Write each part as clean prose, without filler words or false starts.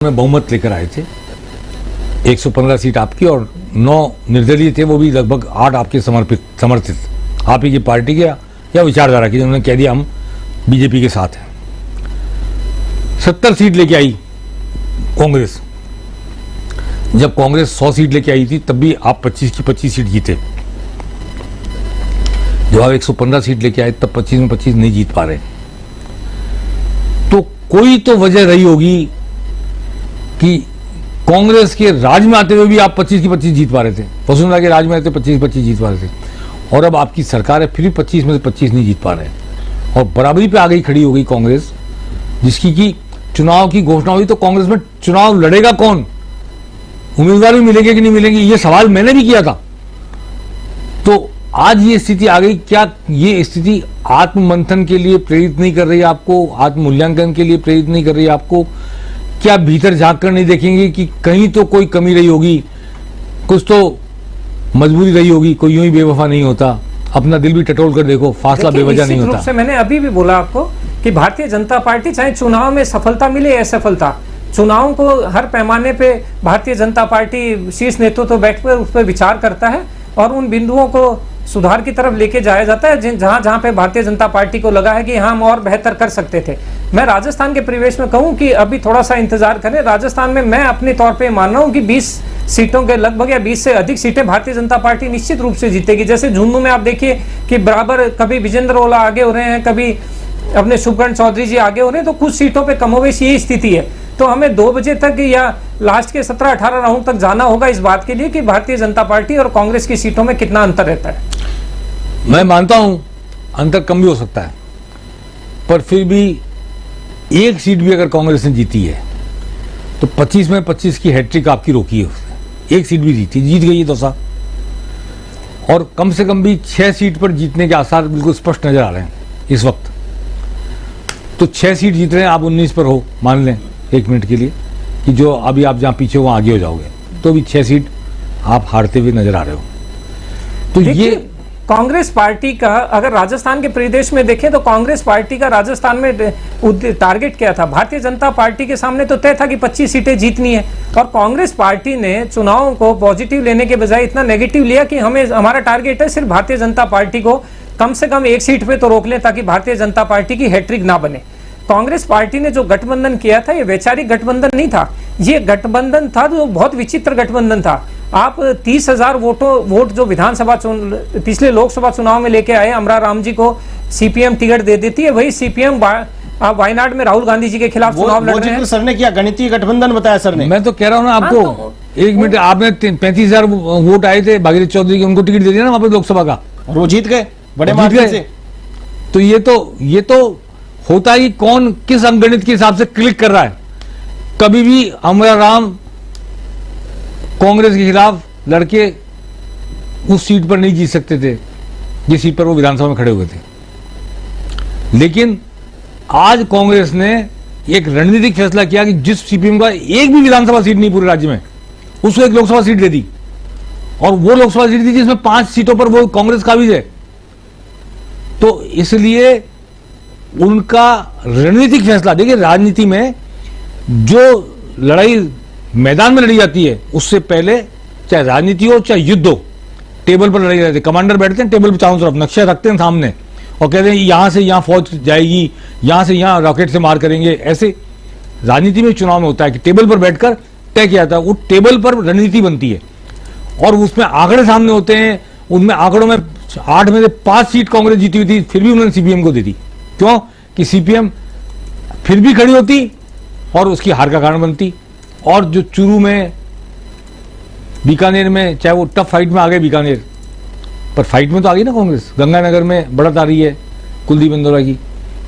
में बहुमत लेकर आए थे। 115 सीट आपकी और 9 निर्दलीय थे, वो भी लगभग 8 आपके समर्थित आप ही की पार्टी के या विचारधारा की, जिन्होंने कह दिया हम बीजेपी के साथ हैं। 70 सीट लेके आई कांग्रेस। जब कांग्रेस 100 सीट लेके आई थी तब भी आप 25 की 25 सीट जीते। जब आप 115 सीट लेके आए तब 25 में 25 नहीं जीत पा रहे। तो कोई तो वजह रही होगी कि कांग्रेस के राज में आते हुए भी आप 25 की 25 जीत पा रहे थे, वसुंधरा के राज में आते 25 की 25 जीत पा रहे थे, और अब आपकी सरकार है फिर भी 25 में से 25 नहीं जीत पा रहे, और बराबरी पे आ गई, खड़ी हो गई कांग्रेस, जिसकी कि चुनाव की घोषणा हुई। तो कांग्रेस में चुनाव लड़ेगा कौन, उम्मीदवार भी मिलेंगे कि नहीं मिलेंगे, ये सवाल मैंने भी किया था। तो आज ये स्थिति आ गई। क्या ये स्थिति आत्ममंथन के लिए प्रेरित नहीं कर रही है आपको, आत्ममूल्यांकन के लिए प्रेरित नहीं कर रही है आपको? क्या भीतर झांक कर नहीं देखेंगे कि कहीं तो कोई कमी रही होगी, कुछ तो मजबूरी रही होगी? कोई यूं ही बेवफा नहीं होता, अपना दिल भी टटोल कर देखो, फासला बेवजह नहीं होता। से मैंने अभी भी बोला आपको कि भारतीय जनता पार्टी चाहे चुनाव में सफलता मिले या असफलता, चुनाव को हर पैमाने पे भारतीय जनता पार्टी शीर्ष नेतृत्व तो बैठकर उस पर विचार करता है और उन बिंदुओं को सुधार की तरफ लेके जाया जाता है जहां जहां पे भारतीय जनता पार्टी को लगा है कि हम और बेहतर कर सकते थे। मैं राजस्थान के परिवेश में कहूं कि अभी थोड़ा सा इंतजार करें। राजस्थान में मैं अपने तौर पे मान रहा हूं कि 20 सीटों के लगभग या 20 से अधिक सीटें भारतीय जनता पार्टी निश्चित रूप से जीतेगी। जैसे झुंझुनू में आप देखिए कि बराबर कभी विजेंद्र ओला आगे हो रहे हैं, कभी अपने शुभकरण चौधरी जी आगे हो रहे हैं, तो कुछ सीटों पर कमोवेश यही स्थिति है। तो हमें 2 बजे तक या लास्ट के 17-18 राउंड तक जाना होगा इस बात के लिए कि भारतीय जनता पार्टी और कांग्रेस की सीटों में कितना अंतर रहता है। मैं मानता हूं अंतर कम भी हो सकता है, पर फिर भी एक सीट भी अगर कांग्रेस ने जीती है तो 25 में 25 की हैट्रिक आपकी रोकी है उसने। एक सीट भी जीत गई है दौसा, और कम से कम भी 6 सीट पर जीतने के आसार बिल्कुल स्पष्ट नजर आ रहे हैं इस वक्त। तो 6 सीट जीत रहे हैं, आप 19 पर हो, मान लें एक मिनट के लिए कि जो अभी आप जहां पीछे हो वहां आगे हो जाओगे, तो भी 6 सीट आप हारते हुए नजर आ रहे हो। तो ये कांग्रेस पार्टी का अगर राजस्थान के प्रदेश में देखें तो कांग्रेस पार्टी का राजस्थान में टारगेट क्या था? भारतीय जनता पार्टी के सामने तो तय था कि 25 सीटें जीतनी है, और कांग्रेस पार्टी ने चुनाव को पॉजिटिव लेने के बजाय इतना नेगेटिव लिया कि हमारा टारगेट है सिर्फ भारतीय जनता पार्टी को कम से कम एक सीट पे तो रोक लें ताकि भारतीय जनता पार्टी की हैट्रिक ना बने। कांग्रेस पार्टी ने जो गठबंधन किया था ये वैचारिक गठबंधन नहीं था, ये गठबंधन था जो बहुत विचित्र गठबंधन था। आप 30,000 वोट जो विधानसभा पिछले लोकसभा चुनाव में लेके आए, अमरा राम जी को सीपीएम टिकट दे देती है, वही सीपीएम वायनाड में राहुल गांधी जी के खिलाफ चुनाव लड़ रहे हैं। सर ने क्या गणितीय गठबंधन बताया सर ने? मैं तो कह रहा हूं ना आपको, एक मिनट, आपने 35,000 वोट आए थे भागीरथ चौधरी के, उनको टिकट दे दिया ना वहां पर लोकसभा का, वो जीत गए बड़े मार्जिन से। तो ये तो होता ही कौन किस अंकगणित के हिसाब से क्लिक कर रहा है। कभी भी अमरा राम कांग्रेस के खिलाफ लड़के उस सीट पर नहीं जीत सकते थे जिस सीट पर वो विधानसभा में खड़े हुए थे। लेकिन आज कांग्रेस ने एक रणनीतिक फैसला किया कि जिस सीपीएम का एक भी विधानसभा सीट नहीं पूरे राज्य में, उसको एक लोकसभा सीट दे दी, और वो लोकसभा सीट दी जिसमें 5 सीटों पर वो कांग्रेस काबिज है। तो इसलिए उनका रणनीतिक फैसला, देखिए राजनीति में जो लड़ाई मैदान में लड़ी जाती है उससे पहले चाहे राजनीति हो चाहे युद्ध हो, टेबल पर लड़ाई जाती है। कमांडर बैठते हैं टेबल पर चारों तरफ, नक्शा रखते हैं सामने और कहते हैं यहां से यहां फौज जाएगी, यहां से यहां रॉकेट से मार करेंगे। ऐसे राजनीति में चुनाव में होता है कि टेबल पर बैठकर तय किया जाता है, वो टेबल पर रणनीति बनती है और उसमें आंकड़े सामने होते हैं। उनमें आंकड़ों में 8 में से 5 सीट कांग्रेस जीती हुई थी, फिर भी उन्होंने सीपीएम को दे दी। क्यों? कि सीपीएम फिर भी खड़ी होती और उसकी हार का कारण बनती। और जो चूरू में, बीकानेर में, चाहे वो टफ फाइट में आ गए बीकानेर, पर फाइट में तो आ गई ना कांग्रेस। गंगानगर में बढ़त आ रही है कुलदीप इंदौरा की।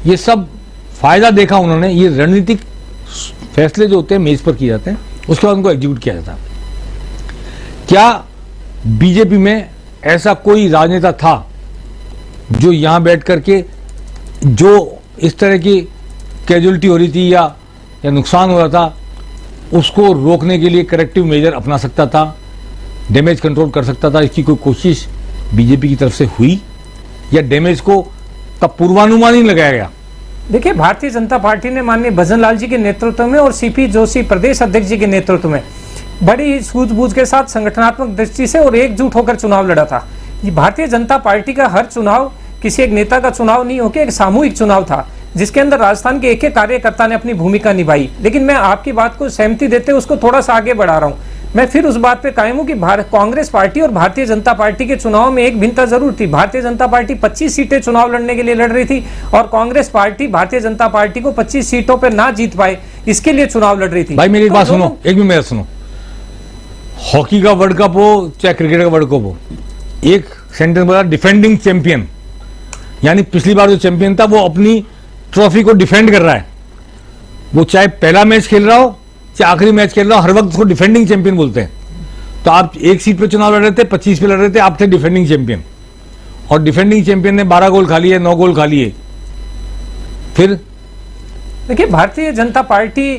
ये सब फायदा देखा उन्होंने। ये रणनीतिक फैसले जो होते हैं मेज पर किए जाते हैं, उसके बाद उनको एग्जीक्यूट किया जाता है। क्या बीजेपी में ऐसा कोई राजनेता था जो यहां बैठ करके जो इस तरह की कैजुअलिटी हो रही थी या नुकसान हो रहा था उसको रोकने के लिए करेक्टिव मेजर अपना सकता था, डैमेज कंट्रोल कर सकता था? इसकी कोई कोशिश बीजेपी की तरफ से हुई या डैमेज को का पूर्वानुमान ही लगाया गया देखिए, भारतीय जनता पार्टी ने माननीय भजन लाल जी के नेतृत्व में और सीपी जोशी प्रदेश अध्यक्ष जी के नेतृत्व में बड़ी सूझबूझ के साथ संगठनात्मक दृष्टि से और एकजुट होकर चुनाव लड़ा था। ये भारतीय जनता पार्टी का हर चुनाव किसी एक नेता का चुनाव नहीं होकर एक सामूहिक चुनाव था, जिसके अंदर राजस्थान के एक एक कार्यकर्ता ने अपनी भूमिका निभाई। लेकिन मैं आपकी बात को सहमति देते उसको थोड़ा सा आगे बढ़ा रहा हूँ। मैं फिर उस बात पे कायम हूं कि कांग्रेस पार्टी और भारतीय जनता पार्टी के चुनाव में एक भिन्नता जरूर थी। भारतीय जनता पार्टी 25 सीटें चुनाव लड़ने के लिए लड़ रही थी और कांग्रेस पार्टी भारतीय जनता पार्टी को 25 सीटों पर ना जीत पाए इसके लिए चुनाव लड़ रही थी। भाई मेरी एक बात सुनो, एक भी मेरा सुनो। हॉकी का वर्ल्ड कप हो चाहे क्रिकेट का वर्ल्ड कप हो, एक सेंटेंस बोला, डिफेंडिंग चैंपियन, यानी पिछली बार जो चैंपियन था वो अपनी ट्रॉफी को डिफेंड कर रहा है। वो चाहे पहला मैच खेल रहा हो चाहे आखिरी मैच खेल रहा हो, हर वक्त उसको डिफेंडिंग चैंपियन बोलते हैं। तो आप एक सीट पे चुनाव लड़ रहे थे, 25 पे लड़ रहे थे, आप थे डिफेंडिंग चैंपियन, और डिफेंडिंग चैंपियन ने 12 गोल खा लिए, 9 गोल खा लिए। फिर देखिए, भारतीय जनता पार्टी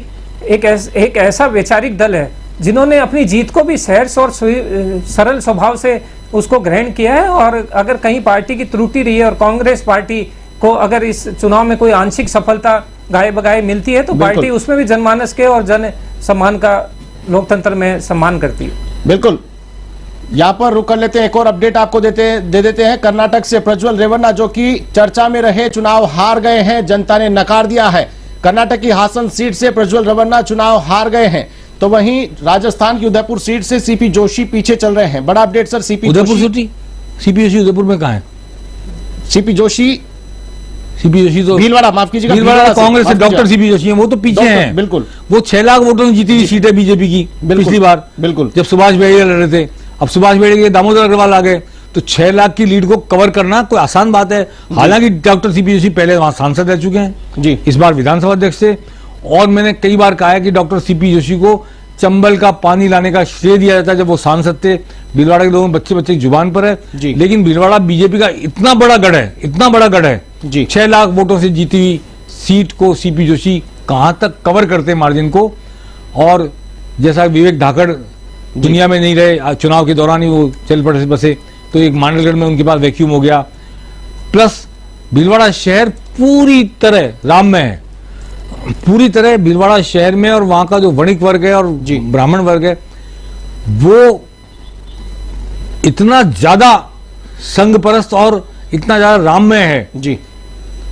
एक ऐसा वैचारिक दल है जिन्होंने अपनी जीत को भी सहर्ष और सरल स्वभाव से उसको ग्रहण किया है। और अगर कहीं पार्टी की त्रुटि रही है और कांग्रेस पार्टी को अगर इस चुनाव में कोई आंशिक सफलता गाये बगाए मिलती है तो पार्टी उसमें भी जनमानस के और जन सम्मान का, लोकतंत्र में सम्मान करती है। बिल्कुल, यहाँ पर रुक कर लेते हैं। एक और अपडेट आपको दे देते हैं। कर्नाटक से प्रज्वल रेवन्ना जो कि चर्चा में रहे, चुनाव हार गए हैं, जनता ने नकार दिया है। कर्नाटक की हासन सीट से प्रज्वल रेवन्ना चुनाव हार गए हैं। तो वहीं राजस्थान की उदयपुर सीट से सीपी जोशी पीछे चल रहे हैं। बड़ा update sir, CP Joshi Udaipur में कहाँ है? सीपी जोशी तो भीलवाड़ा, माफ कीजिएगा, भीलवाड़ा कांग्रेस से डॉक्टर सीपी जोशी हैं, वो तो पीछे हैं। बिल्कुल, वो 6 लाख वोटों से जीती हुई सीट है बीजेपी की पिछली बार, बिल्कुल, जब सुभाष बेड़िया लड़ रहे थे। अब सुभाष बेड़िया के दामोदर अग्रवाल आ गए, तो 6 लाख की लीड को कवर करना कोई आसान बात है। हालांकि डॉक्टर सीपी जोशी पहले वहां सांसद रह चुके हैं जी, इस बार विधानसभा अध्यक्ष थे। और मैंने कई बार कहा है कि डॉक्टर सीपी जोशी को चंबल का पानी लाने का श्रेय दिया जाता है जब वो सांसद थे। भीलवाड़ा के लोगों बच्चे की जुबान पर है, लेकिन भीलवाड़ा बीजेपी का इतना बड़ा गढ़ है जी, 6 लाख वोटों से जीती हुई सीट को सीपी जोशी कहां तक कवर करते हैं मार्जिन को। और जैसा विवेक धाकड़ दुनिया में नहीं रहे, चुनाव के दौरान ही वो चल पड़े बसे, तो एक मांडलगढ़ में उनके पास वैक्यूम हो गया। प्लस भीलवाड़ा शहर पूरी तरह राममय है, पूरी तरह भीलवाड़ा शहर में, और वहां का जो वणिक वर्ग है और ब्राह्मण वर्ग है वो इतना ज्यादा संघ-परस्त और इतना ज्यादा राममय है जी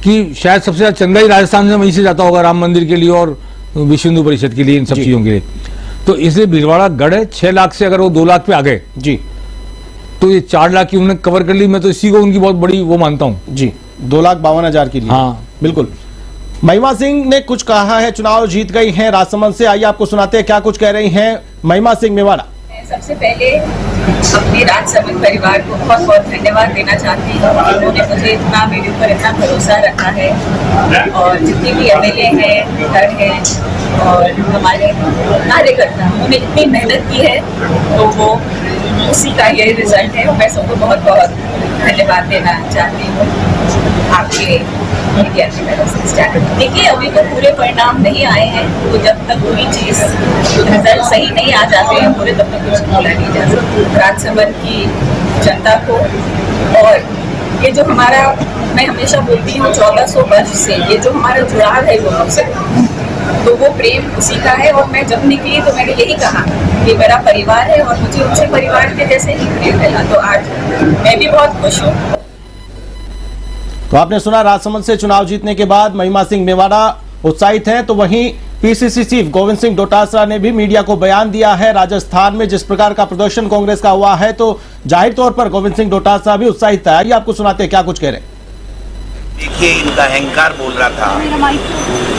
कि शायद सबसे ज्यादा चंदा ही राजस्थान से वहीं से जाता होगा राम मंदिर के लिए और विश्व हिंदू परिषद के लिए, इन सब चीजों के लिए। तो इसलिए भीलवाड़ा गढ़ है। 6 लाख से अगर वो 2 लाख पे आ गए जी, तो ये 4 लाख की उन्होंने कवर कर ली। मैं तो इसी को उनकी बहुत बड़ी वो मानता हूं जी, 2,52,000 की लीड। हाँ बिल्कुल। महिमा सिंह ने कुछ कहा है, चुनाव जीत गई हैं राजसमंद से। आइए आपको सुनाते हैं क्या कुछ कह रही हैं महिमा सिंह मेवाड़ा। सबसे पहले अपने राजसमंद परिवार को बहुत बहुत धन्यवाद देना चाहती हूँ। उन्होंने मुझे इतना मेरे ऊपर इतना भरोसा रखा है, और जितने भी एमएलए हैं, घर हैं और हमारे कार्यकर्ता, उन्होंने इतनी मेहनत की है, तो वो उसी का ये रिजल्ट है। मैं सबको बहुत बहुत धन्यवाद देना चाहती हूँ आपके मीडिया की तरफ से। देखिए, अभी तो पूरे परिणाम नहीं आए हैं, तो जब तक कोई चीज़ रिजल्ट सही नहीं आ जाते हैं पूरे, तब तक कुछ बोला नहीं जा सकता। राजसमंद की जनता को, और ये जो हमारा, मैं हमेशा बोलती हूँ 1400 वर्ष से ये जो हमारा जुड़ाव है लोगों से, तो वो प्रेम उसी का है। और मैं जब निकली तो मैंने यही कहा कि मेरा परिवार है और मुझे उनसे परिवार के जैसे ही प्रेम मिला। तो आज मैं भी बहुत खुश हूँ। तो आपने सुना, राजसमंद से चुनाव जीतने के बाद महिमा सिंह मेवाड़ा उत्साहित हैं। तो वहीं पीसीसी चीफ गोविंद सिंह डोटासरा ने भी मीडिया को बयान दिया है। राजस्थान में जिस प्रकार का प्रदर्शन कांग्रेस का हुआ है, तो जाहिर तौर पर गोविंद सिंह डोटासरा भी उत्साहित है। आइए आपको सुनाते हैं क्या कुछ कह रहे हैं। देखिए, इनका अहंकार बोल रहा था।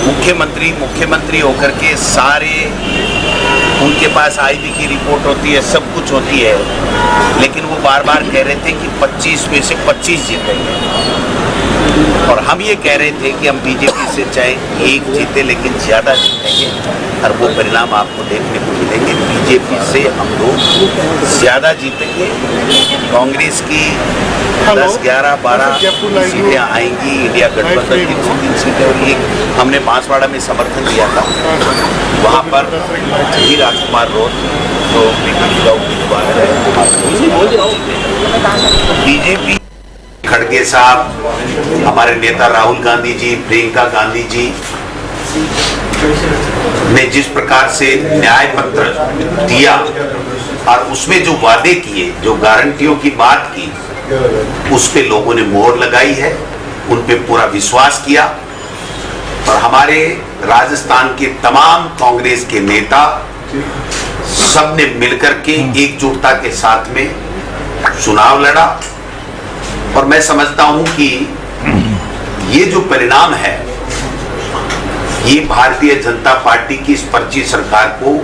मुख्यमंत्री होकर के सारे उनके पास आईबी की रिपोर्ट होती है, सब कुछ होती है, लेकिन वो बार बार कह रहे थे कि 25 में से 25 जीतेंगे। और हम ये कह रहे थे कि हम बीजेपी से चाहे 1 जीते लेकिन ज्यादा जीतेंगे, और वो परिणाम आपको देखने को मिलेंगे। बीजेपी से हम लोग ज्यादा जीतेंगे। कांग्रेस की 10, 11, 12 सीटें आएंगी, इंडिया गठबंधन की 2-3 सीटें, और एक हमने बांसवाड़ा में समर्थन दिया था, वहाँ पर ही राजकुमार रोड जो बीजेपी का उम्मीदवार है, बीजेपी खड़गे साहब, हमारे नेता राहुल गांधी जी, प्रियंका गांधी जी ने जिस प्रकार से न्याय पत्र दिया और उसमें जो वादे किए, जो गारंटियों की बात की, उस पे लोगों ने मोहर लगाई है, उन पे पूरा विश्वास किया। और हमारे राजस्थान के तमाम कांग्रेस के नेता सबने मिलकर के एकजुटता के साथ में चुनाव लड़ा। और मैं समझता हूं कि ये जो परिणाम है, ये भारतीय जनता पार्टी की इस फर्जी सरकार को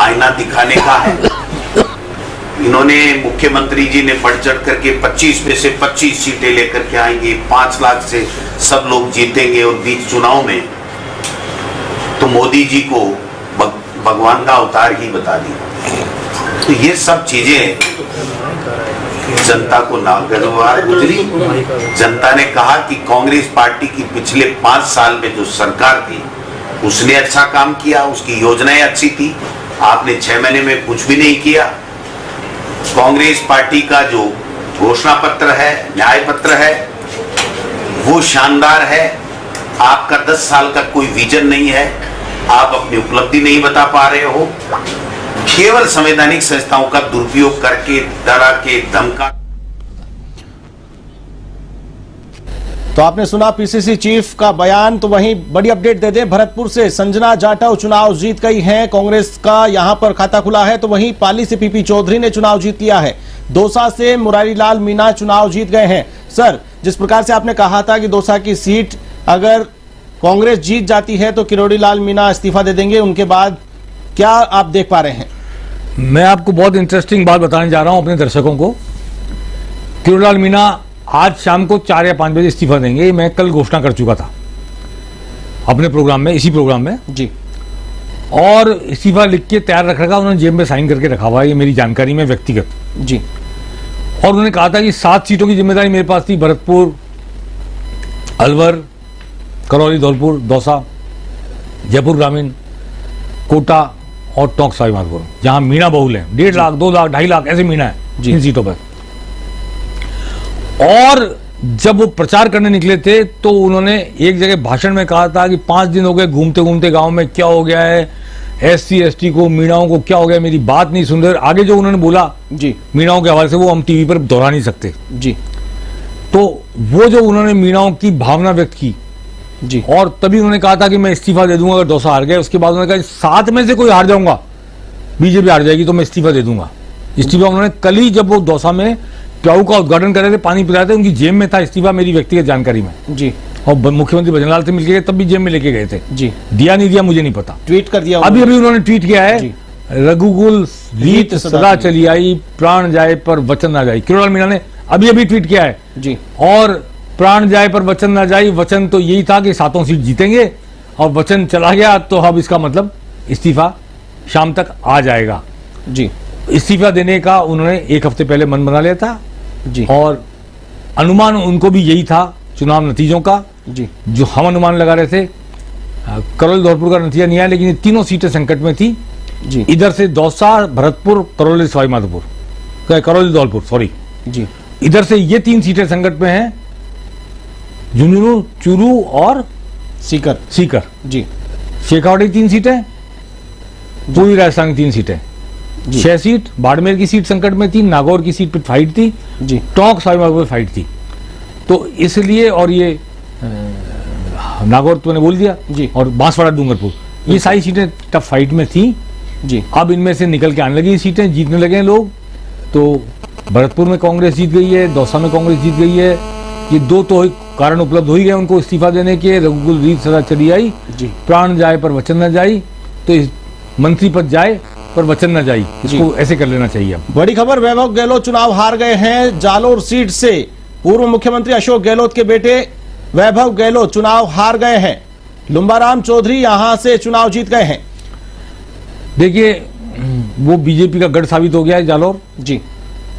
आईना दिखाने का है। इन्होंने, मुख्यमंत्री जी ने बढ़ चढ़ करके 25 में से 25 सीटें लेकर के आएंगे, 5 लाख से सब लोग जीतेंगे, और बीच चुनाव में तो मोदी जी को भगवान का अवतार ही बता दिया। तो ये सब चीजें जनता को नागवार गुजरी। जनता ने कहा कि कांग्रेस पार्टी की पिछले 5 साल में जो सरकार थी उसने अच्छा काम किया, उसकी योजनाएं अच्छी थी, आपने 6 महीने में कुछ भी नहीं किया। कांग्रेस पार्टी का जो घोषणा पत्र है, न्याय पत्र है, वो शानदार है। आपका 10 साल का कोई विजन नहीं है, आप अपनी उपलब्धि नहीं बता पा रहे हो, केवल संवैधानिक संस्थाओं का दुरुपयोग करके, डरा के, धमका। तो आपने सुना पीसीसी चीफ का बयान। तो वहीं बड़ी अपडेट दे दें, भरतपुर से संजना जाटव चुनाव जीत गई हैं, कांग्रेस का यहां पर खाता खुला है। तो वहीं पाली से पीपी चौधरी ने चुनाव जीत लिया है। दौसा से मुरारी लाल मीणा चुनाव जीत गए हैं। सर, जिस प्रकार से आपने कहा था कि दौसा की सीट अगर कांग्रेस जीत जाती है तो किरोड़ी लाल मीणा इस्तीफा दे देंगे, उनके बाद क्या आप देख पा रहे हैं? मैं आपको बहुत इंटरेस्टिंग बात बताने जा रहा हूं अपने दर्शकों को। किरोड़ी लाल मीणा आज शाम को 4 या 5 बजे इस्तीफा देंगे, मैं कल घोषणा कर चुका था अपने प्रोग्राम में, इसी प्रोग्राम में जी। और इस्तीफा लिख के तैयार रख रखा, उन्होंने जेब में साइन करके रखा हुआ है, ये मेरी जानकारी में व्यक्तिगत जी। और उन्होंने कहा था कि 7 सीटों की जिम्मेदारी मेरे पास थी, भरतपुर, अलवर, करौली, धौलपुर, दौसा, जयपुर ग्रामीण, कोटा और टोंक सवाईमाधोपुर, जहां मीणा बहुल है। 1.5 लाख, 2 लाख, 2.5 लाख ऐसे मीणा है इन सीटों पर। और जब वो प्रचार करने निकले थे तो उन्होंने एक जगह भाषण में कहा था कि 5 दिन हो गए घूमते घूमते गांव में, क्या हो गया है SC ST को, मीणाओं को क्या हो गया, मेरी बात नहीं सुन रहे। आगे जो उन्होंने बोला जी मीणाओं के हवाले से, वो हम टीवी पर दोहरा नहीं सकते जी। तो वो जो उन्होंने मीणाओं की भावना व्यक्त की जी, और तभी उन्होंने कहा था कि मैं इस्तीफा दे दूंगा अगर दौसा हार गए। उसके बाद उन्होंने कहा 7 में से कोई हार जाऊंगा, बीजेपी हार जाएगी तो मैं इस्तीफा दे दूंगा। इस्तीफा उन्होंने कल ही, जब वो दौसा में प्याऊ का उद्घाटन कर रहे थे, पानी पिला रहे थे, उनकी जेब में था इस्तीफा, मेरी व्यक्तिगत जानकारी में जी। और मुख्यमंत्री भजनलाल से मिलके गए, तब भी जेब में लेके गए थे जी। दिया नहीं दिया मुझे नहीं पता, ट्वीट कर दिया अभी अभी उन्होंने ट्वीट किया है, जी। रघुकुल रीत सदा चली आई, प्राण जाए पर वचन ना जाए। किरोड़ी लाल मीणा ने अभी अभी ट्वीट किया है जी। और प्राण जाए पर वचन ना जाए, वचन तो यही था कि 7 सीट जीतेंगे और वचन चला गया, तो अब इसका मतलब इस्तीफा शाम तक आ जाएगा जी। इस्तीफा देने का उन्होंने 1 हफ्ते पहले मन बना लिया था जी। और अनुमान उनको भी यही था चुनाव नतीजों का, जी। जो हम अनुमान लगा रहे थे। करौली धौलपुर का नतीजा नहीं आया, लेकिन ये तीनों सीटें संकट में थी जी। इधर से दौसा, भरतपुर, करौली सवाईमाधोपुर, करौली धौलपुर सॉरी जी। इधर से ये 3 सीटें संकट में हैं, झुंझुनू, चूरू और सीकर जी। शेखावाटी 3 सीटें, पूरी राजस्थान की 3 सीटें, 6 सीट, बाड़मेर की सीट संकट में थी, नागौर की सीट पे फाइट थी जी। टोंक सवाईमाधोपुर पे फाइट थी। तो इसलिए, और ये नागौर तो मैंने बोल दिया जी। और बांसवाड़ा, डूंगरपुर, ये सारी सीटें टफ फाइट में थी जी। अब इनमें से निकल के आने लगी सीटें, जीतने लगे हैं लोग। तो भरतपुर में कांग्रेस जीत गई है, दौसा में कांग्रेस जीत गई है, ये 2 तो कारण उपलब्ध हो ही गए उनको इस्तीफा देने के। रघुकुल रीत सदा चली आई जी, प्राण जाए पर वचन न जाई, तो इस मंत्री पद जाए पर वचन न जाई, इसको ऐसे कर लेना चाहिए। अब बड़ी खबर, वैभव गहलोत चुनाव हार गए हैं जालोर सीट से। पूर्व मुख्यमंत्री अशोक गहलोत के बेटे वैभव गहलोत चुनाव हार गए हैं। लुम्बाराम चौधरी यहां से चुनाव जीत गए हैं। देखिए, वो बीजेपी का गढ़ साबित हो गया है जालोर जी।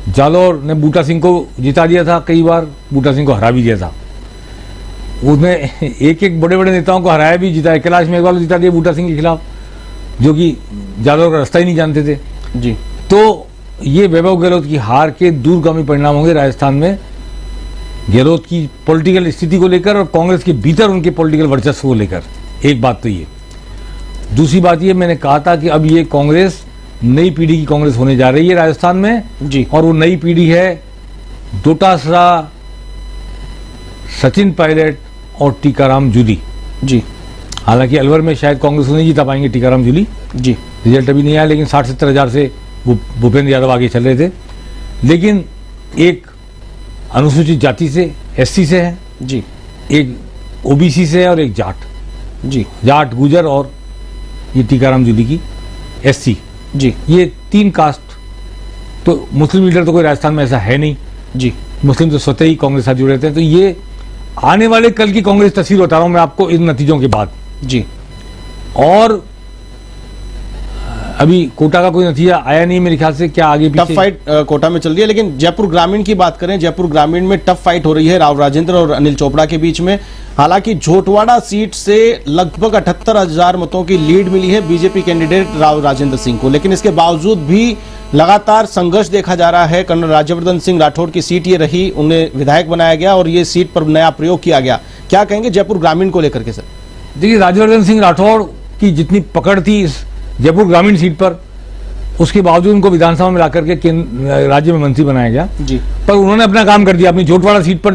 जालोर ने बूटा सिंह को जिता दिया था, कई बार बूटा सिंह को हरा भी दिया था। उसने एक बड़े बड़े नेताओं को हराया भी, जिताया। कैलाश मेघवाल जिता दिया बूटा सिंह के खिलाफ, जो कि जालोर का रास्ता ही नहीं जानते थे जी। तो ये वैभव गहलोत की हार के दूरगामी परिणाम होंगे राजस्थान में। गहलोत की पॉलिटिकल स्थिति को लेकर और कांग्रेस के भीतर उनके पॉलिटिकल वर्चस्व को लेकर। एक बात तो ये। दूसरी बात ये, मैंने कहा था कि अब ये कांग्रेस नई पीढ़ी की कांग्रेस होने जा रही है राजस्थान में जी। और वो नई पीढ़ी है डोटासरा, सचिन पायलट और टीकाराम जूली जी हालांकि अलवर में शायद कांग्रेस नहीं जीता पाएंगे टीकाराम जूली, जी रिजल्ट अभी नहीं आया, लेकिन 60-70 हजार से भूपेंद्र यादव आगे चल रहे थे। लेकिन एक अनुसूचित जाति से, एससी से है, जी एक ओबीसी से है और एक जाट, जी जाट गुजर और ये टीकाराम जूली की एससी, जी ये 3 कास्ट। तो मुस्लिम लीडर तो कोई राजस्थान में ऐसा है नहीं, जी मुस्लिम तो स्वतः ही कांग्रेस साथ जुड़े थे। तो ये आने वाले कल की कांग्रेस तस्वीर बता रहा हूं मैं आपको इन नतीजों के बाद। जी। और अभी कोटा का कोई नतीजा आया नहीं मेरे ख्याल से, क्या आगे टफ पीछे फाइट कोटा में चल रही है, लेकिन जयपुर ग्रामीण की बात करें, जयपुर ग्रामीण में टफ फाइट हो रही है राव राजेंद्र और अनिल चोपड़ा के बीच में। हालांकि झोटवाड़ा सीट से लगभग 78,000 मतों की लीड मिली है बीजेपी कैंडिडेट राव राजेंद्र सिंह को, लेकिन इसके बावजूद भी लगातार संघर्ष देखा जा रहा है। कर्नल राज्यवर्धन सिंह राठौड़ की सीट ये रही, उन्हें विधायक बनाया गया और ये सीट पर नया प्रयोग किया गया। क्या कहेंगे जयपुर ग्रामीण को लेकर के सर? देखिए, राज्यवर्धन सिंह राठौड़ की जितनी पकड़ थी इस जयपुर ग्रामीण सीट पर, उसके बावजूद उनको विधानसभा में लाकर के राज्य में मंत्री बनाया गया जी। पर उन्होंने अपना काम कर दिया। अपनी झोटवाड़ा सीट पर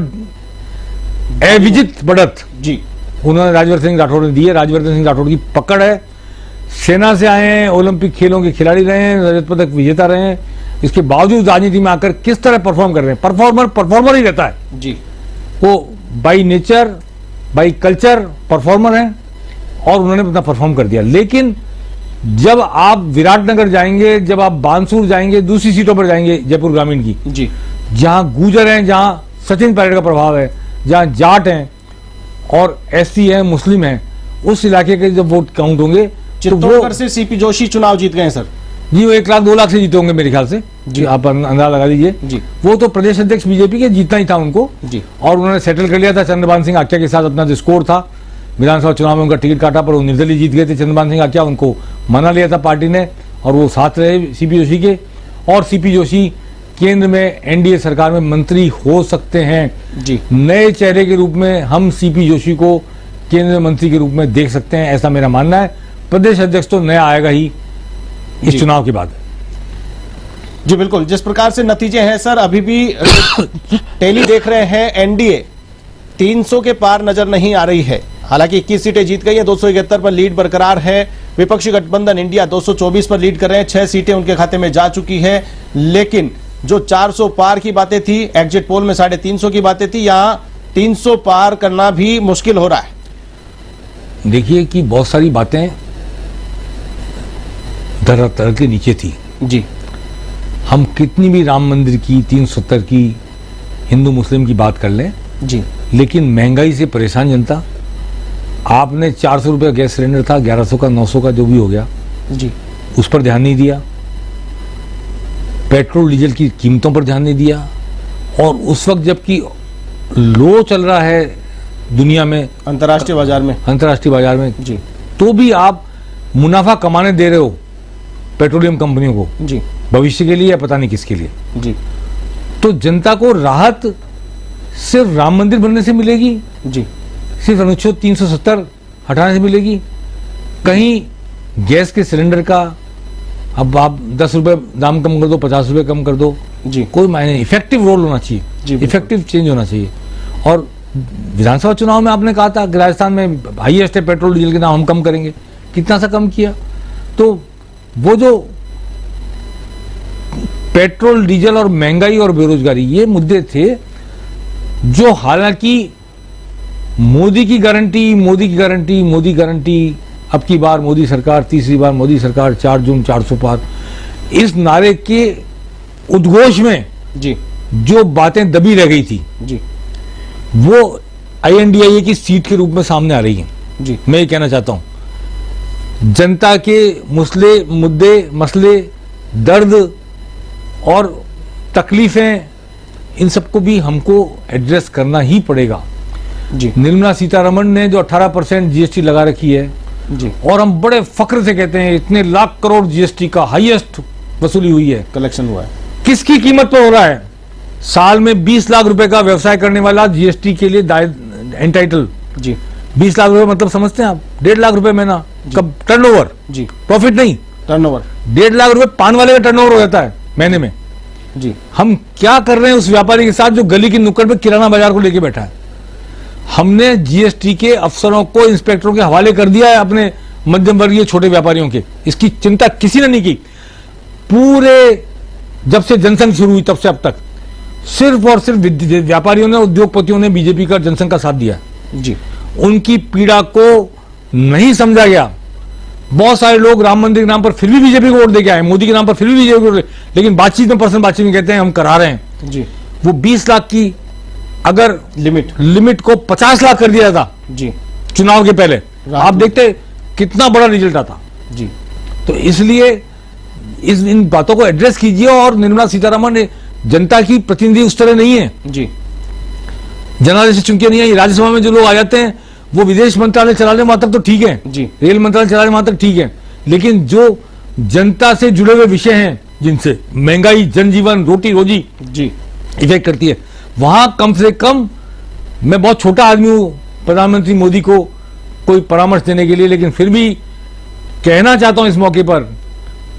अविजित बढ़त जी उन्होंने राज्यवर्धन सिंह राठौड़ ने दी है। राज्यवर्धन सिंह राठौड़ की पकड़ है, सेना से आए हैं, ओलंपिक खेलों के खिलाड़ी रहे हैं, रजत पदक विजेता रहे हैं, इसके बावजूद राजनीति में आकर किस तरह परफॉर्म कर रहे हैं। परफॉर्मर ही रहता है जी। वो, by nature by culture performer है और उन्होंने अपना परफॉर्म कर दिया। लेकिन जब आप विराटनगर जाएंगे, जब आप बानसूर जाएंगे, दूसरी सीटों पर जाएंगे जयपुर ग्रामीण की, जी जहां गुजर हैं, जहां सचिन पायलट का प्रभाव है, जहां जाट हैं और एससी हैं, मुस्लिम हैं, उस इलाके के जब वोट काउंट होंगे तो वो चित्तौड़गढ़ से सीपी जोशी चुनाव जीत गए सर जी, वो 1 लाख 2 लाख से जीते होंगे मेरे ख्याल से जी। आप अंदाजा लगा लीजिए जी। वो तो प्रदेश अध्यक्ष बीजेपी के, जीतना ही था उनको जी। और उन्होंने सेटल कर लिया था चंद्रभान सिंह आक्या के साथ। अपना जो स्कोर था विधानसभा चुनाव में उनका टिकट काटा पर वो निर्दलीय जीत गए थे चंद्रभान सिंह आक्या, उनको मना लिया था पार्टी ने और वो साथ रहे सीपी जोशी के। और सीपी जोशी केंद्र में एनडीए सरकार में मंत्री हो सकते हैं जी। नए चेहरे के रूप में हम सीपी जोशी को केंद्र में मंत्री के रूप में देख सकते हैं, ऐसा मेरा मानना है। प्रदेश अध्यक्ष तो नया आएगा ही इस चुनाव के बाद। जी बिल्कुल, जिस प्रकार से नतीजे हैं सर, अभी भी टैली देख रहे हैं, एनडीए 300 के पार नजर नहीं आ रही है। हालांकि 21 सीटें जीत गई है, 271 पर लीड बरकरार है। विपक्षी गठबंधन इंडिया 224 पर लीड कर रहे हैं, 6 सीटें उनके खाते में जा चुकी है। लेकिन जो 400 पार की बातें थी, एग्जिट पोल में 350 की बातें थी, यहां 300 पार करना भी मुश्किल हो रहा है। देखिए कि बहुत सारी बातें धरातल के नीचे थी जी। हम कितनी भी राम मंदिर की, 370 की, हिंदू मुस्लिम की बात कर लें जी। लेकिन महंगाई से परेशान जनता, आपने 400 रुपये गैस सिलेंडर था, 1100 का, 900 का जो भी हो गया जी। उस पर ध्यान नहीं दिया। पेट्रोल डीजल की कीमतों पर ध्यान नहीं दिया। और उस वक्त जबकि लो चल रहा है दुनिया में, अंतर्राष्ट्रीय बाजार में, अंतर्राष्ट्रीय बाजार में जी। तो भी आप मुनाफा कमाने दे रहे हो पेट्रोलियम कंपनियों को, जी भविष्य के लिए या पता नहीं किसके लिए। जी। तो जनता को राहत सिर्फ राम मंदिर बनने से मिलेगी, जी। सिर्फ अनुच्छेद 370 हटाने से मिलेगी? कहीं गैस के सिलेंडर का अब आप 10 रुपए दाम कम कर दो, 50 रुपए कम कर दो, जी। कोई मायने नहीं। इफेक्टिव रोल होना चाहिए, जी, बिल्कुल। इफेक्टिव चेंज होना चाहिए। और विधानसभा चुनाव में आपने कहा था कि राजस्थान में हाईएस्ट है पेट्रोल डीजल के दाम, हम कम करेंगे, कितना सा कम किया? तो वो जो पेट्रोल डीजल और महंगाई और बेरोजगारी, ये मुद्दे थे जो हालांकि मोदी की गारंटी, अब की बार मोदी सरकार, तीसरी बार मोदी सरकार, 4 जून 400 पार, इस नारे के उद्घोष में जी। जो बातें दबी रह गई थी जी। वो INDIA की सीट के रूप में सामने आ रही हैं। जी। मैं ये कहना चाहता हूं, जनता के मुद्दे, मसले, दर्द और तकलीफें, इन सबको भी हमको एड्रेस करना ही पड़ेगा। जी। निर्मला सीतारमण ने जो 18% GST लगा रखी है, जी। और हम बड़े फक्र से कहते हैं इतने लाख करोड़ GST का हाईएस्ट वसूली हुई है, कलेक्शन हुआ है। किसकी कीमत पर हो रहा है? साल में 20 लाख रुपए का व्यवसाय करने वाला जीएसटी के लिए एंटाइटल। जी 20 लाख रुपए मतलब समझते हैं आप, 1.5 लाख रुपए महीना कब टर्नओवर, जी प्रॉफिट नहीं, टर्नओवर 1.5 लाख रुपए पान वाले का टर्नओवर हो जाता है महीने में। जी हम क्या कर रहे हैं उस व्यापारी के साथ जो गली की नुक्कड़ पे किराना बाजार को लेके बैठा है? हमने जीएसटी के अफसरों को, इंस्पेक्टरों के हवाले कर दिया है अपने मध्यम वर्गीय छोटे व्यापारियों के। इसकी चिंता किसी ने नहीं की। पूरे जब से जनसंघ शुरू हुई तब से अब तक सिर्फ और सिर्फ व्यापारियों ने, उद्योगपतियों ने बीजेपी का जनसंघ का साथ दिया। जी उनकी पीड़ा को नहीं समझा गया। बहुत सारे लोग राम मंदिर के नाम पर फिर भी बीजेपी को वोट दे के आए, मोदी के नाम पर फिर भी बीजेपी को वोट, लेकिन बातचीत में, पर्सनल बातचीत में कहते हैं हम करा रहे हैं। जी वो 20 लाख की अगर लिमिट को 50 लाख कर दिया था जी चुनाव के पहले, आप देखते कितना बड़ा रिजल्ट आता। जी तो इसलिए इन बातों को एड्रेस कीजिए। और निर्मला सीतारमण ने जनता की प्रतिनिधि उस तरह नहीं है, जी जनादेश से चुनके नहीं है। राज्यसभा में जो लोग आ जाते हैं वो विदेश मंत्रालय चलाने वहां तक तो ठीक है, जी रेल मंत्रालय चलाने वहां तक ठीक है, लेकिन जो जनता से जुड़े हुए विषय हैं, जिनसे महंगाई, जनजीवन, रोटी रोजी जी इफेक्ट करती है, वहां कम से कम, मैं बहुत छोटा आदमी हूं प्रधानमंत्री मोदी को कोई परामर्श देने के लिए, लेकिन फिर भी कहना चाहता हूं इस मौके पर,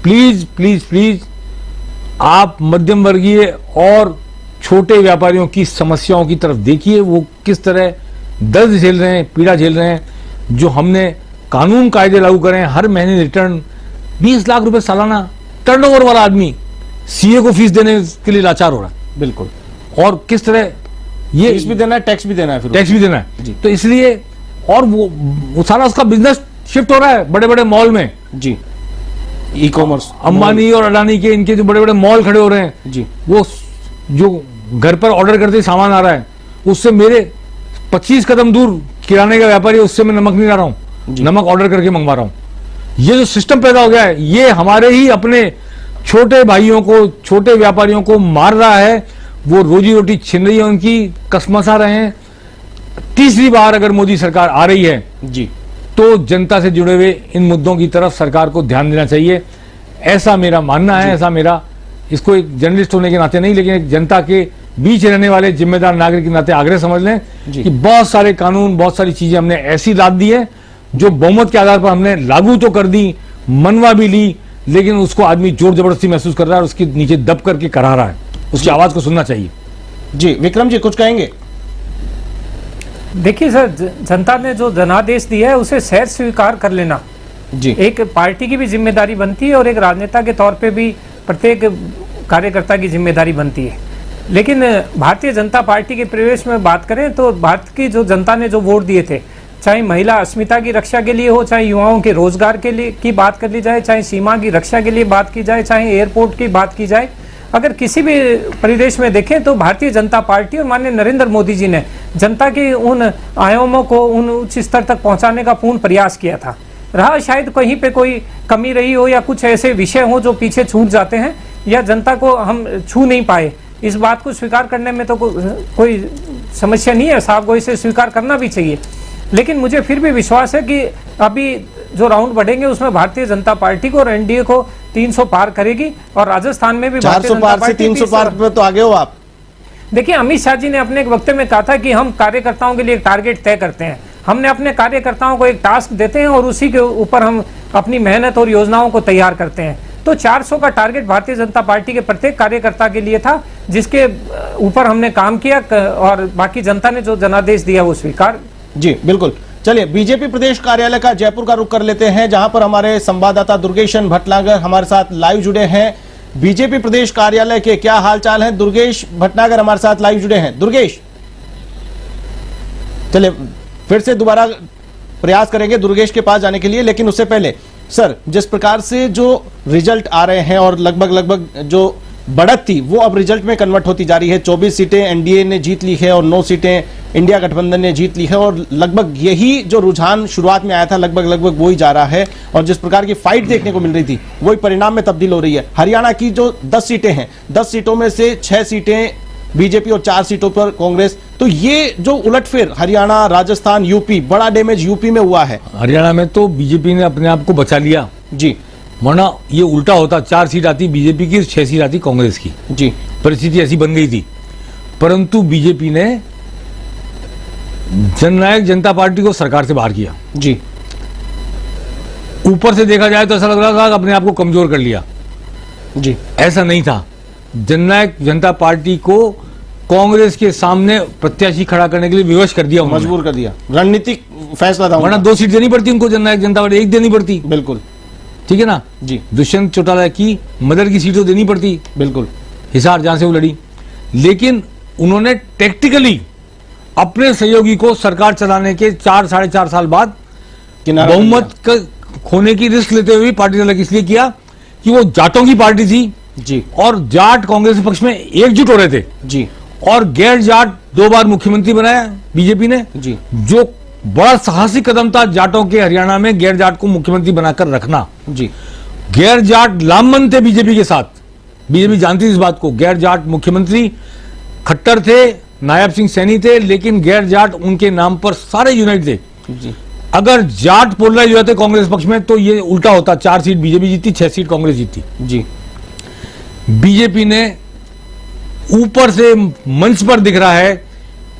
प्लीज प्लीज प्लीज आप मध्यम वर्गीय और छोटे व्यापारियों की समस्याओं की तरफ देखिए। वो किस तरह दर्द झेल रहे हैं, पीड़ा झेल रहे हैं। जो हमने कानून कायदे लागू करे हैं, हर महीने रिटर्न, 20 लाख रुपए सालाना टर्नओवर वाला आदमी सीए को फीस देने के लिए लाचार हो रहा है। बिल्कुल। और किस तरह ये फीस भी देना है, टैक्स भी देना है, फिर टैक्स भी देना जी। है। तो इसलिए, और वो सारा उसका बिजनेस शिफ्ट हो रहा है बड़े बड़े मॉल में। जी ई कॉमर्स, अंबानी और अडानी के, इनके जो बड़े बड़े मॉल खड़े हो रहे हैं, जी वो जो घर पर ऑर्डर करते ही सामान आ रहा है, उससे मेरे 25 कदम दूर किराने का व्यापारी है, उससे मैं नमक नहीं ला रहा हूं, नमक ऑर्डर करके मंगवा रहा हूं। ये जो सिस्टम पैदा हो गया है, ये हमारे ही अपने छोटे भाइयों को, छोटे व्यापारियों को मार रहा है। वो रोजी रोटी छिन रही है उनकी, कसमसा रहे हैं। तीसरी बार अगर मोदी सरकार आ रही है जी तो जनता से जुड़े हुए इन मुद्दों की तरफ सरकार को ध्यान देना चाहिए, ऐसा मेरा मानना है। ऐसा मेरा, इसको एक जर्नलिस्ट होने के नाते नहीं, लेकिन एक जनता के बीच रहने वाले जिम्मेदार नागरिक के नाते आग्रह समझ लें कि बहुत सारे कानून, बहुत सारी चीजें हमने ऐसी लाद दी है जो बहुमत के आधार पर हमने लागू तो कर दी, मनवा भी ली, लेकिन उसको आदमी जोर जबरदस्ती महसूस कर रहा है और उसके नीचे दब करके करा रहा है। उसकी आवाज को सुनना चाहिए। जी विक्रम जी कुछ कहेंगे? देखिए सर, जनता ने जो जनादेश दिया है उसे सहज स्वीकार कर लेना जी एक पार्टी की भी जिम्मेदारी बनती है और एक राजनेता के तौर पे भी प्रत्येक कार्यकर्ता की जिम्मेदारी बनती है। लेकिन भारतीय जनता पार्टी के प्रवेश में बात करें तो भारत की जो जनता ने जो वोट दिए थे, चाहे महिला अस्मिता की रक्षा के लिए हो, चाहे युवाओं के रोजगार के लिए की बात कर ली जाए, चाहे सीमा की रक्षा के लिए बात की जाए, चाहे एयरपोर्ट की बात की जाए, अगर किसी भी परिदेश में देखें तो भारतीय जनता पार्टी और माननीय नरेंद्र मोदी जी ने जनता के उन आयामों को उन उच्च स्तर तक पहुंचाने का पूर्ण प्रयास किया था। रहा शायद कहीं पे कोई कमी रही हो या कुछ ऐसे विषय हो जो पीछे छूट जाते हैं या जनता को हम छू नहीं पाए, इस बात को स्वीकार करने में तो कोई समस्या नहीं है, साहब को इसे स्वीकार करना भी चाहिए। लेकिन मुझे फिर भी विश्वास है कि अभी जो राउंड बढ़ेंगे उसमें भारतीय जनता पार्टी को और एनडीए को 300 पार करेगी और राजस्थान में भी 400 पार से 300 पार पे तो आगे हो आप। देखिए, अमित शाह जी ने अपने एक वक्तव्य में कहा था कि हम कार्यकर्ताओं के लिए एक टारगेट तय करते हैं, हमने अपने कार्यकर्ताओं को एक टास्क देते हैं और उसी के ऊपर हम अपनी मेहनत और योजनाओं को तैयार करते हैं। तो 400 का टारगेट भारतीय जनता पार्टी के प्रत्येक कार्यकर्ता के लिए था, जिसके ऊपर हमने काम किया और बाकी जनता ने जो जनादेश दिया वो स्वीकार। जी बिल्कुल। चलिए बीजेपी प्रदेश कार्यालय का जयपुर का रुख कर लेते हैं, जहां पर हमारे संवाददाता दुर्गेश भटनागर हमारे साथ लाइव जुड़े हैं। बीजेपी प्रदेश कार्यालय के क्या हालचाल हैं? दुर्गेश भटनागर हमारे साथ लाइव जुड़े हैं। दुर्गेश, चलिए फिर से दोबारा प्रयास करेंगे दुर्गेश के पास जाने के लिए, लेकिन उससे पहले सर, जिस प्रकार से जो रिजल्ट आ रहे हैं और लगभग जो बढ़त थी वो अब रिजल्ट में कन्वर्ट होती जा रही है। 24 सीटें एनडीए ने जीत ली है और 9 सीटें इंडिया गठबंधन ने जीत ली है और लगभग यही जो रुझान शुरुआत में आया था लगभग वो ही जा रहा है और जिस प्रकार की फाइट देखने को मिल रही थी वही परिणाम में तब्दील हो रही है। हरियाणा की जो 10 सीटें हैं, 10 सीटों में से 6 सीटें बीजेपी और 4 सीटों पर कांग्रेस। तो ये जो उलटफेर हरियाणा, राजस्थान, यूपी, बड़ा डैमेज यूपी में हुआ है। हरियाणा में तो बीजेपी ने अपने आप को बचा लिया जी, वरना ये उल्टा होता, 4 सीट आती बीजेपी की, 6 सीट आती कांग्रेस की। जी परिस्थिति ऐसी बन गई थी। परंतु बीजेपी ने जननायक जनता पार्टी को सरकार से बाहर किया। जी ऊपर से देखा जाए तो ऐसा लग रहा था कि अपने आप को कमजोर कर लिया। जी ऐसा नहीं था। जननायक जनता पार्टी को कांग्रेस के सामने प्रत्याशी खड़ा करने के लिए विवश कर दिया, मजबूर कर दिया। रणनीतिक फैसला था वरना उनका। 2 सीट देनी पड़ती उनको, जननायक जनता पार्टी 1 देनी पड़ती। बिल्कुल ठीक है ना। जी दुष्यंत चौटाला की मदर की सीट तो देनी पड़ती, बिल्कुल। हिसार जहां से वो लड़ी। लेकिन उन्होंने टेक्टिकली अपने सहयोगी को सरकार चलाने के 4 साढ़े 4 साल बाद किनारा कर बहुमत खोने की रिस्क लेते हुए पार्टी अलग इसलिए किया कि वो जाटों की पार्टी थी लिया। जी और जाट कांग्रेस के पक्ष में एकजुट हो रहे थे जी और गैर जाट 2 बार मुख्यमंत्री बनाया बीजेपी ने, जी जो बड़ा साहसिक कदम था जाटों के हरियाणा में गैर जाट को मुख्यमंत्री बनाकर रखना। जी गैर जाट लामबंद थे बीजेपी के साथ, बीजेपी जानती थी इस बात को। गैर जाट मुख्यमंत्री खट्टर थे, नायब सिंह सैनी थे, लेकिन गैर जाट उनके नाम पर सारे यूनाइट थे। जी अगर जाट पोलराइज हो जाते कांग्रेस पक्ष में तो ये उल्टा होता, 4 सीट बीजेपी जीतती, 6 सीट कांग्रेस जीतती। जी बीजेपी ने ऊपर से मंच पर दिख रहा है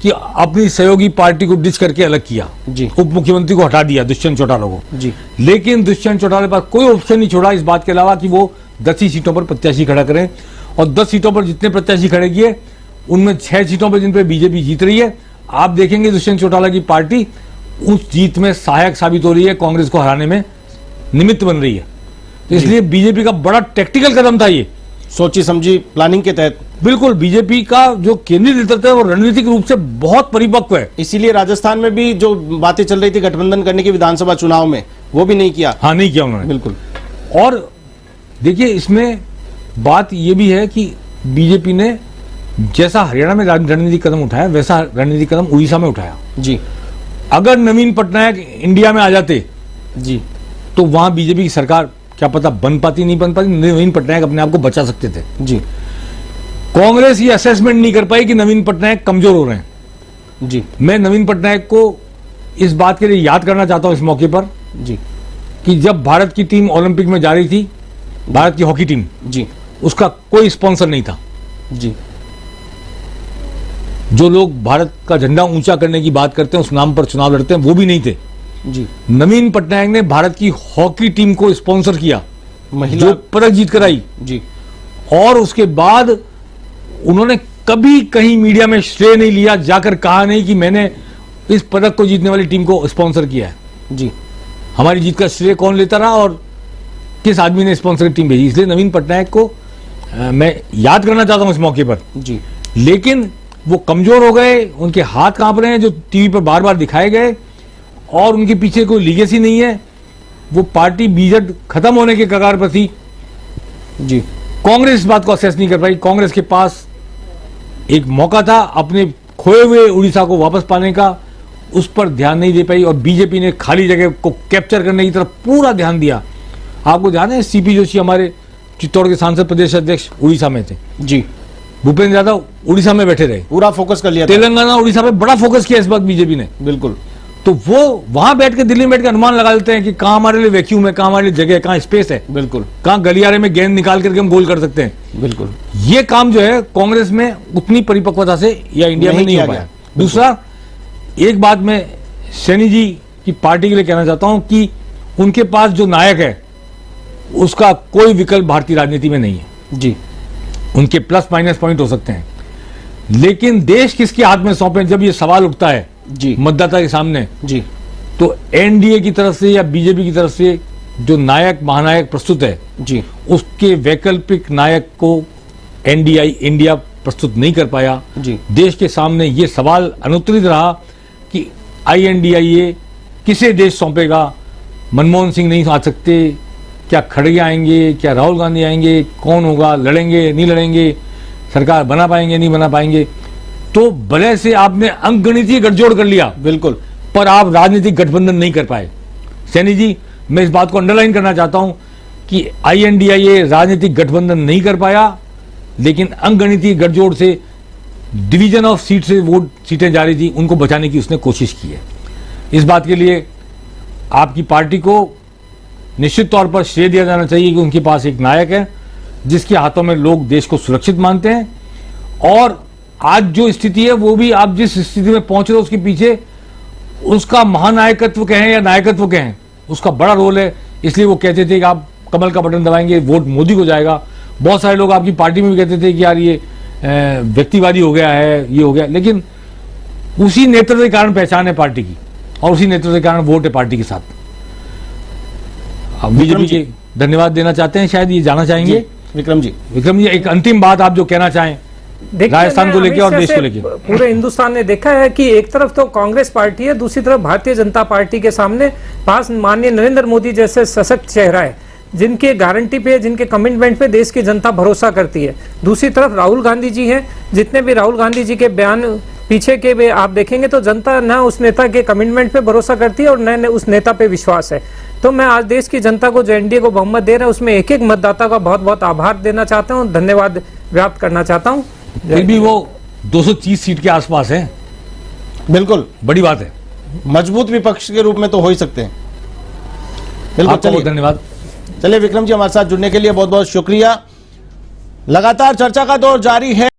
कि अपनी सहयोगी पार्टी को डिच करके अलग किया, जी उप मुख्यमंत्री को हटा दिया दुष्यंत चौटाला को। जी लेकिन दुष्यंत चौटाला के पास कोई ऑप्शन नहीं छोड़ा इस बात के अलावा कि वो 10 ही सीटों पर प्रत्याशी खड़ा करें, और 10 सीटों पर जितने प्रत्याशी खड़े किए उनमें 6 सीटों पर जिन पर बीजेपी जीत रही है। आप देखेंगे दुष्यंत चौटाला की पार्टी उस जीत में सहायक साबित हो रही है, कांग्रेस को हराने में निमित्त बन रही है। तो इसलिए बीजेपी का बड़ा टेक्टिकल कदम था ये, सोची समझी प्लानिंग के तहत। बिल्कुल। बीजेपी का जो केंद्रीय नेतृत्व है वो रणनीतिक रूप से बहुत परिपक्व है। इसीलिए राजस्थान में भी जो बातें चल रही थी गठबंधन करने की विधानसभा चुनाव में, वो भी नहीं किया। हाँ, नहीं किया उन्होंने। बिल्कुल। और देखिए इसमें बात ये भी है कि बीजेपी ने जैसा हरियाणा में रणनीतिक कदम उठाया वैसा रणनीतिक कदम उड़ीसा में उठाया। जी अगर नवीन पटनायक इंडिया में आ जाते जी तो वहां बीजेपी की सरकार क्या पता बन पाती नहीं बन पाती, नवीन पटनायक अपने आप को बचा सकते थे। जी कांग्रेस ये असेसमेंट नहीं कर पाई कि नवीन पटनायक कमजोर हो रहे हैं। जी मैं नवीन पटनायक को इस बात के लिए याद करना चाहता हूं इस मौके पर जी कि जब भारत की टीम ओलंपिक में जा रही थी, भारत की हॉकी टीम, जी उसका कोई स्पॉन्सर नहीं था। जी जो लोग भारत का झंडा ऊंचा करने की बात करते हैं, उस नाम पर चुनाव लड़ते हैं, वो भी नहीं थे। जी नवीन पटनायक ने भारत की हॉकी टीम को स्पॉन्सर किया, महिला। जो पदक जीत कर आई, जी और उसके बाद उन्होंने कभी कहीं मीडिया में श्रेय नहीं लिया, जाकर कहा नहीं कि मैंने इस पदक को जीतने वाली टीम को स्पॉन्सर किया है। जी हमारी जीत का श्रेय कौन लेता रहा और किस आदमी ने स्पॉन्सर की टीम भेजी। इसलिए नवीन पटनायक को मैं याद करना चाहता हूं इस मौके पर। जी लेकिन वो कमजोर हो गए, उनके हाथ कांप रहे हैं जो टीवी पर बार बार दिखाए गए, और उनके पीछे कोई लीगेसी नहीं है। वो पार्टी बीजेड खत्म होने के कगार पर थी। जी कांग्रेस इस बात को असेस नहीं कर पाई। कांग्रेस के पास एक मौका था अपने खोए हुए उड़ीसा को वापस पाने का, उस पर ध्यान नहीं दे पाई, और बीजेपी ने खाली जगह को कैप्चर करने की तरफ पूरा ध्यान दिया। आपको ध्यान है सीपी जोशी हमारे चित्तौड़ के सांसद प्रदेश अध्यक्ष उड़ीसा में थे, जी भूपेंद्र यादव उड़ीसा में बैठे रहे, पूरा फोकस कर लिया था। तेलंगाना उड़ीसा पे बड़ा फोकस किया इस बात बीजेपी ने। बिल्कुल। तो वो वहां बैठ के दिल्ली में बैठ के अनुमान लगा लेते हैं कि कहां हमारे लिए वैक्यूम है, कहां हमारे लिए जगह है, कहां स्पेस है, बिल्कुल कहां गलियारे में गेंद निकाल करके हम गोल कर सकते हैं। बिल्कुल ये काम जो है कांग्रेस में उतनी परिपक्वता से या इंडिया में नहीं हो किया पाया। गया। दूसरा, एक बात मैं सैनी जी की पार्टी के लिए कहना चाहता हूं कि उनके पास जो नायक है उसका कोई विकल्प भारतीय राजनीति में नहीं है। जी उनके प्लस माइनस पॉइंट हो सकते हैं, लेकिन देश किसके हाथ में सौंपे, जब ये सवाल उठता है जी मतदाता के सामने, जी तो एनडीए की तरफ से या बीजेपी की तरफ से जो नायक महानायक प्रस्तुत है, जी उसके वैकल्पिक नायक को एनडीआई इंडिया प्रस्तुत नहीं कर पाया। जी देश के सामने ये सवाल अनुत्तरित रहा कि INDIA किसे देश सौंपेगा। मनमोहन सिंह नहीं आ सकते, क्या खड़गे आएंगे, क्या राहुल गांधी आएंगे, कौन होगा, लड़ेंगे नहीं लड़ेंगे, सरकार बना पाएंगे नहीं बना पाएंगे। तो भले से आपने अंकगणितीय गठजोड़ कर लिया, बिल्कुल, पर आप राजनीतिक गठबंधन नहीं कर पाए। सैनी जी, मैं इस बात को अंडरलाइन करना चाहता हूं कि INDIA राजनीतिक गठबंधन नहीं कर पाया, लेकिन अंकगणितीय गठजोड़ से डिवीजन ऑफ सीट से वोट सीटें जा रही थी, उनको बचाने की उसने कोशिश की है। इस बात के लिए आपकी पार्टी को निश्चित तौर पर श्रेय दिया जाना चाहिए कि उनके पास एक नायक है जिसके हाथों में लोग देश को सुरक्षित मानते हैं, और आज जो स्थिति है वो भी आप जिस स्थिति में पहुंच रहे हो उसके पीछे उसका महानायकत्व कहें या नायकत्व कहें, उसका बड़ा रोल है। इसलिए वो कहते थे कि आप कमल का बटन दबाएंगे वोट मोदी को जाएगा। बहुत सारे लोग आपकी पार्टी में भी कहते थे कि यार ये व्यक्तिवादी हो गया है, ये हो गया, लेकिन उसी नेतृत्व के कारण पहचान है पार्टी की और उसी नेतृत्व के कारण वोट है पार्टी के साथ। अब बीजेपी के धन्यवाद देना चाहते हैं, शायद ये जाना चाहेंगे। विक्रम जी एक अंतिम बात आप जो कहना चाहें राजस्थान को लेकर और देश को लेकर। पूरे हिंदुस्तान ने देखा है कि एक तरफ तो कांग्रेस पार्टी है, दूसरी तरफ भारतीय जनता पार्टी के सामने पास माननीय नरेंद्र मोदी जैसे सशक्त चेहरा है, जिनके गारंटी पे, जिनके कमिटमेंट पे देश की जनता भरोसा करती है। दूसरी तरफ राहुल गांधी जी हैं, जितने भी राहुल गांधी जी के बयान पीछे के भी आप देखेंगे तो जनता न उस नेता के कमिटमेंट पे भरोसा करती है और न उस नेता पे विश्वास है। तो मैं आज देश की जनता को जो एनडीए को बहुमत दे रहा है उसमें एक एक मतदाता का बहुत बहुत आभार देना चाहता हूँ, धन्यवाद व्यक्त करना चाहता हूँ। फिर भी वो 230 सीट के आसपास है, बिल्कुल बड़ी बात है। मजबूत विपक्ष के रूप में तो हो ही सकते हैं। बिल्कुल, आपको बहुत धन्यवाद। चलिए विक्रम जी, हमारे साथ जुड़ने के लिए बहुत बहुत शुक्रिया। लगातार चर्चा का दौर जारी है।